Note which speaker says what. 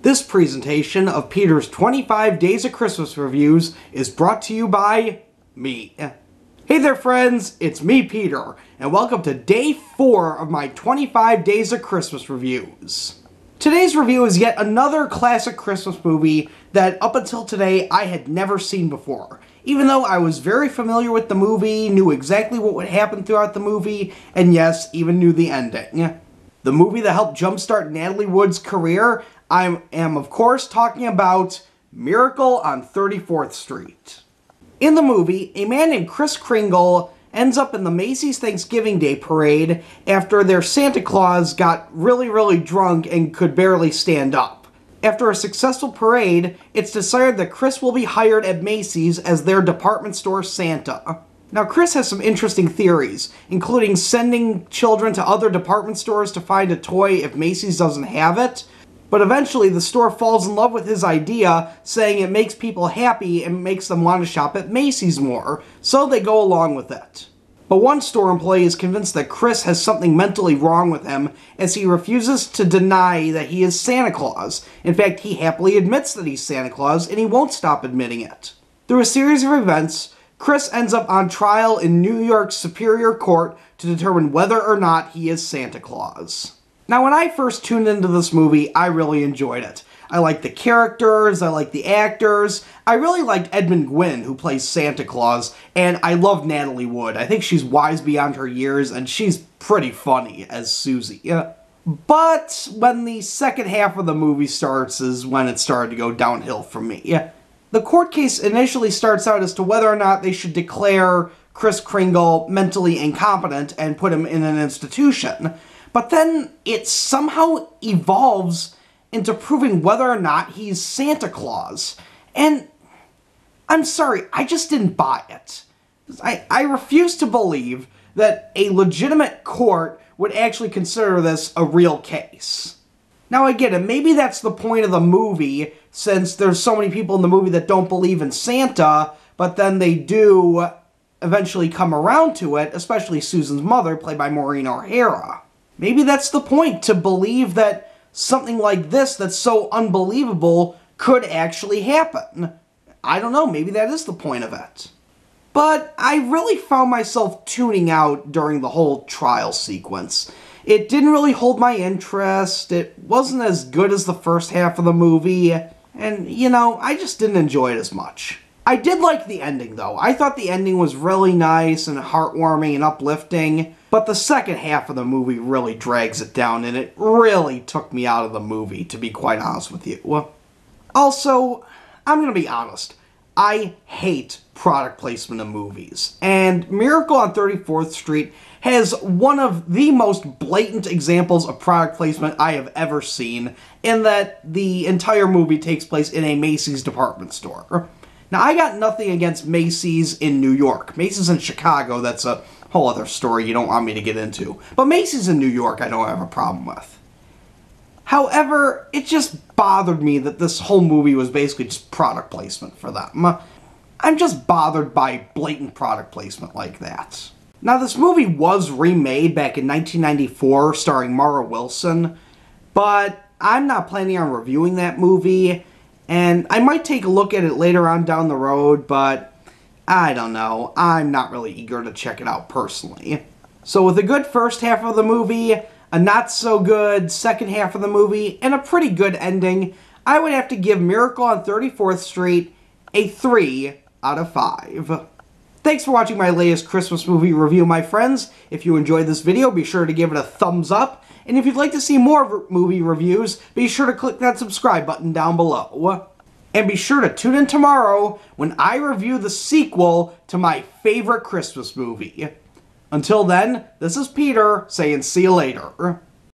Speaker 1: This presentation of Peter's 25 Days of Christmas Reviews is brought to you by me. Hey there friends, it's me Peter, and welcome to Day 4 of my 25 Days of Christmas Reviews. Today's review is yet another classic Christmas movie that up until today I had never seen before. Even though I was very familiar with the movie, knew exactly what would happen throughout the movie, and yes, even knew the ending. The movie that helped jumpstart Natalie Wood's career, I am of course talking about Miracle on 34th Street. In the movie, a man named Kris Kringle ends up in the Macy's Thanksgiving Day Parade after their Santa Claus got really drunk and could barely stand up. After a successful parade, it's decided that Kris will be hired at Macy's as their department store Santa. Now, Kris has some interesting theories, including sending children to other department stores to find a toy if Macy's doesn't have it, but eventually the store falls in love with his idea, saying it makes people happy and makes them want to shop at Macy's more, so they go along with it. But one store employee is convinced that Kris has something mentally wrong with him, as he refuses to deny that he is Santa Claus. In fact, he happily admits that he's Santa Claus, and he won't stop admitting it. Through a series of events, Kris ends up on trial in New York's Superior Court to determine whether or not he is Santa Claus. Now, when I first tuned into this movie, I really enjoyed it. I liked the characters, I liked the actors, I really liked Edmund Gwenn, who plays Santa Claus, and I love Natalie Wood. I think she's wise beyond her years, and she's pretty funny as Susie. But when the second half of the movie starts is when it started to go downhill for me. The court case initially starts out as to whether or not they should declare Kris Kringle mentally incompetent and put him in an institution. But then it somehow evolves into proving whether or not he's Santa Claus. And I'm sorry, I just didn't buy it. I refuse to believe that a legitimate court would actually consider this a real case. Now I get it, maybe that's the point of the movie, since there's so many people in the movie that don't believe in Santa, but then they do eventually come around to it, especially Susan's mother, played by Maureen O'Hara. Maybe that's the point, to believe that something like this that's so unbelievable could actually happen. I don't know, maybe that is the point of it. But I really found myself tuning out during the whole trial sequence. It didn't really hold my interest, it wasn't as good as the first half of the movie, and, you know, I just didn't enjoy it as much. I did like the ending, though. I thought the ending was really nice and heartwarming and uplifting, but the second half of the movie really drags it down, and it really took me out of the movie, to be quite honest with you. Also, I'm gonna be honest, I hate product placement in movies, and Miracle on 34th Street has one of the most blatant examples of product placement I have ever seen, in that the entire movie takes place in a Macy's department store. Now, I got nothing against Macy's in New York. Macy's in Chicago, that's a whole other story you don't want me to get into. But Macy's in New York, I don't have a problem with. However, it just bothered me that this whole movie was basically just product placement for them. I'm just bothered by blatant product placement like that. Now, this movie was remade back in 1994, starring Mara Wilson, but I'm not planning on reviewing that movie, and I might take a look at it later on down the road, but I don't know. I'm not really eager to check it out personally. So with a good first half of the movie, a not-so-good second half of the movie, and a pretty good ending, I would have to give Miracle on 34th Street a 3 out of 5. Thanks for watching my latest Christmas movie review, my friends. If you enjoyed this video, be sure to give it a thumbs up. And if you'd like to see more movie reviews, be sure to click that subscribe button down below. And be sure to tune in tomorrow when I review the sequel to my favorite Christmas movie. Until then, this is Peter saying see you later.